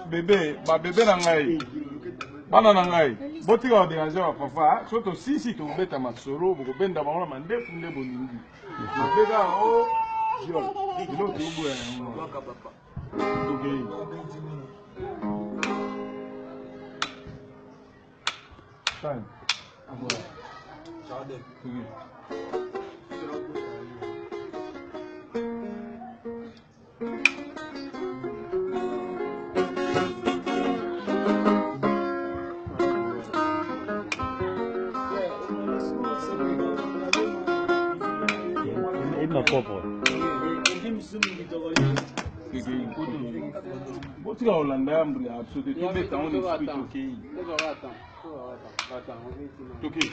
Bébé, ma bébé nangai. Bana nangai. Boti ka déranger wa papa. Soto si to beta masoro, boko benda ba ona mande funde bolingi. Ma bébé o jo. Ilo tubu ya. Okay. Fine. Chade. Ma propre. Boti ka Hollanda mbri absolu to beta on esprit okay. Okay.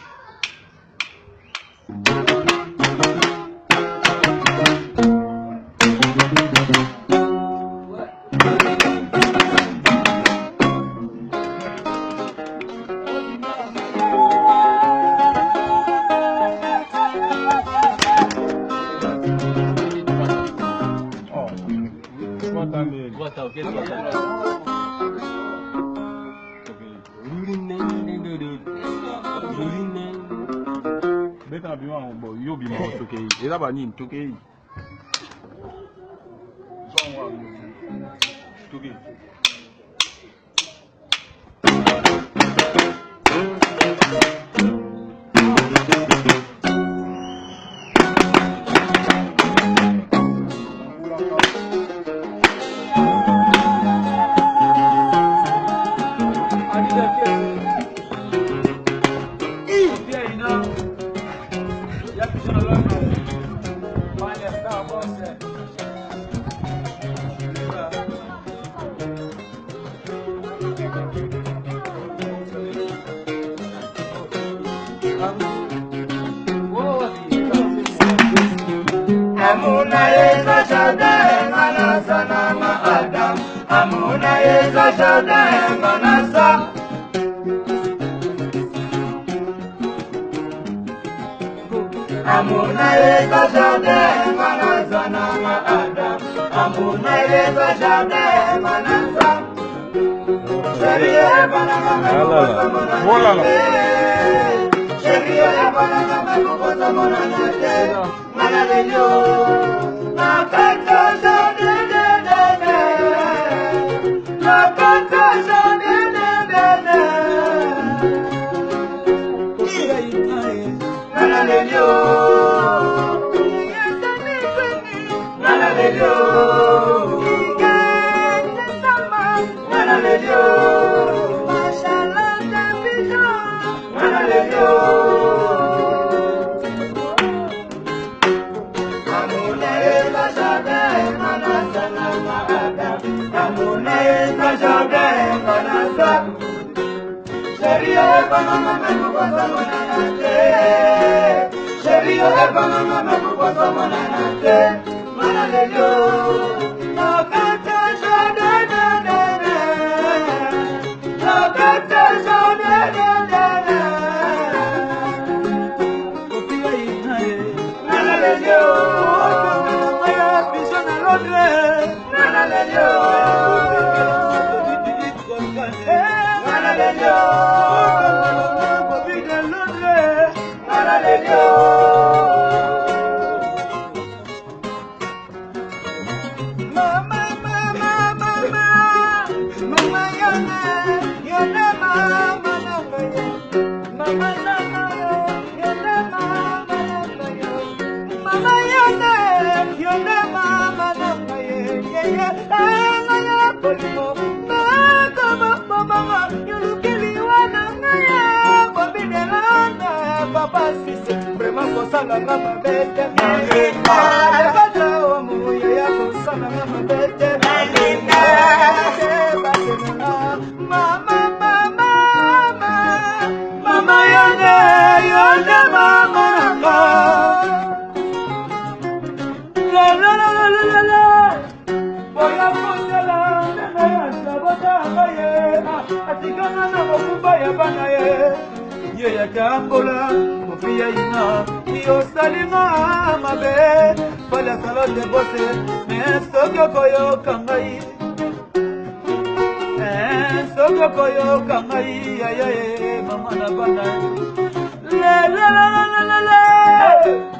Beta bi wa bo yo bi mo toke e la ba ni toke so wa toke Amuna yeza jada enganasa na maadam. Amuna yeza jada enganasa. Amuna yeza jada enganasa na maadam. Amuna yeza jada enganasa. Sheria banana mekukosa monanate. Sheria banana mekukosa monanate. Manalelio, nakata jade de de de, nakata jade de de de. Manalelio, manalelio, manalelio, mashallah tabijo, manalelio. Sheria banana mekukosa monanate. Sheria banana mekukosa monanate. Manalelio, nakata jade de de de, nakata jade de de de. Manalelio, maya pisona lodre. Manalelio. Vraiment pour ça la maman bête. Ye ya kambola, mofia ina, yo salinga mabe. Pala salon de bosse, mais soko koyo kangai. Soko koyo kangai, ayaye, mama na bana. Le.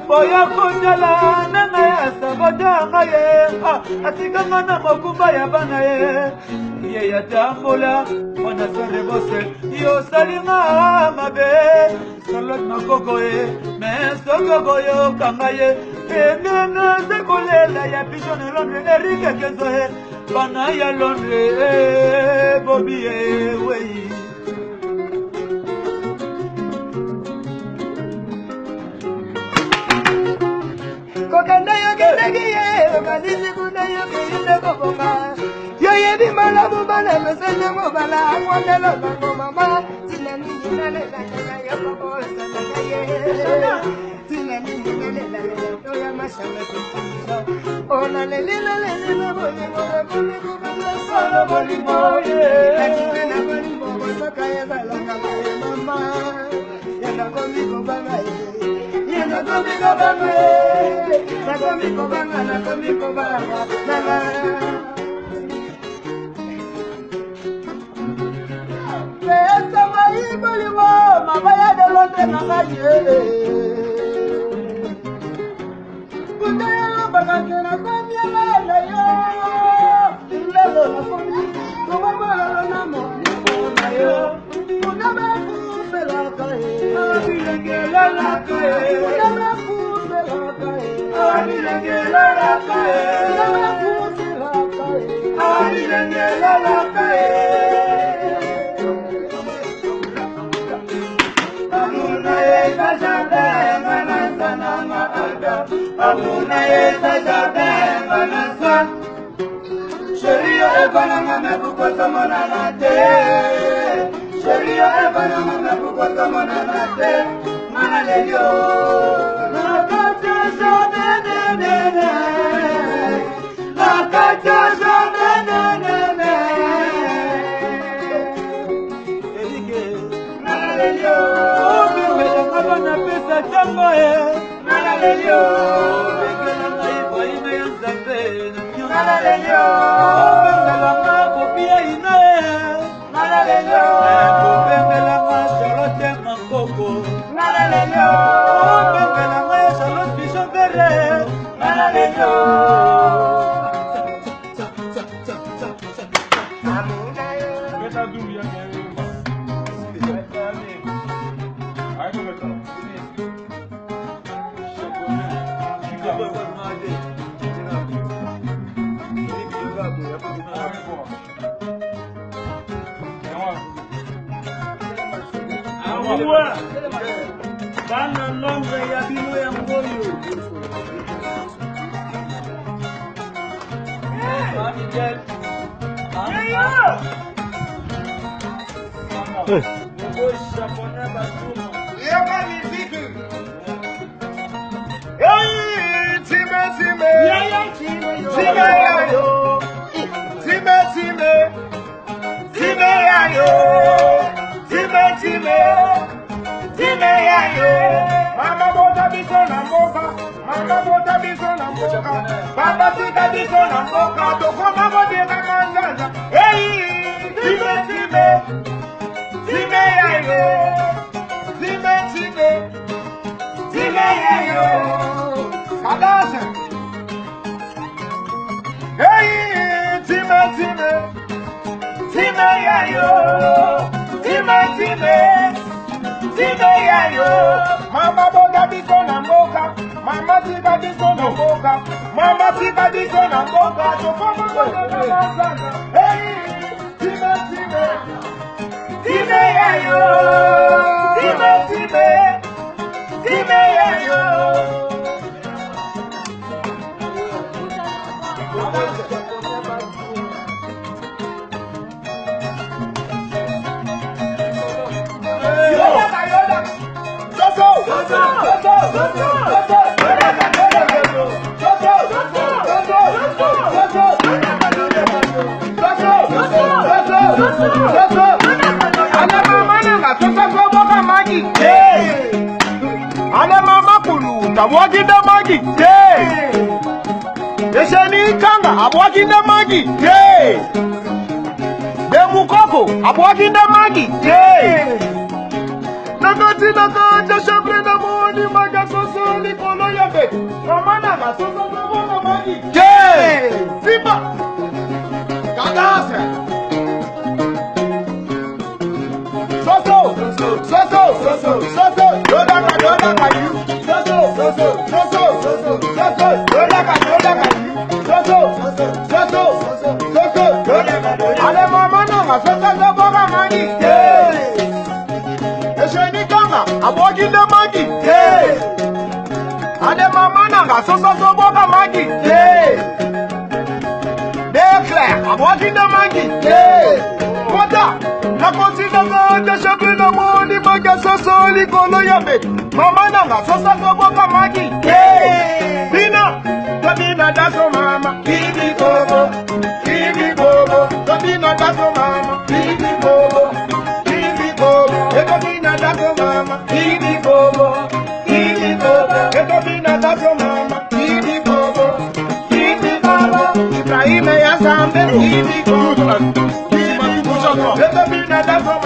Boya kunjala, nanga ya sabada ngaye. Atika ngana mokumba ya bana ye. Ye ya tambola, wana sore bosse. Yo salima mabe, salot makoko ye. Mais soko koyo kangai. Nana sekolela ya pishone Londre Erika kezoe bana ya Londre Bobby wey kokanda yo kedegiye kadisi kuna yo kinde kokoma yo yebi mala mubala mesende mubala kwandela bango mama tinani nale la yo kobo sana ye Ona le Bana nombre ya bino ya mboyo. Mama bota biso na mboka, mama bota biso na mboka, papa tika biso na mboka, tokoma modeka manzanza. Hey, time yayo, time yayo, kadasa. Hey, time yayo, time yayo, mama bota biso na mboka, mama tika biso na mboka, mama tika biso na mboka, tokoma modeka manzanza. Hey, time yayo, time yayo. Ana mama kulu, tawagi da magi. abwakinda magi ye Demukoko abwakinda magi ye Nakati nakanja shabre na moni magasoso likolo yabe Kamana gasoso na magi ye Simba Kadase Soso Yoda you Soso Ale mama nanga soso boga magi Esheni kanga aboginda magi Ale mama nanga soso boga magi Declare aboginda magi Kota na kontina kota shabre na moni maga soso likolo yabe Mama nanga soso boga magi Bina Tabina daso mama Kibi bobo Tabina daso mama Kibi bobo Tabina daso mama Kibi bobo Tabina daso mama Kibi bobo Ibrahim ya sambe Kibi bobo Tabina daso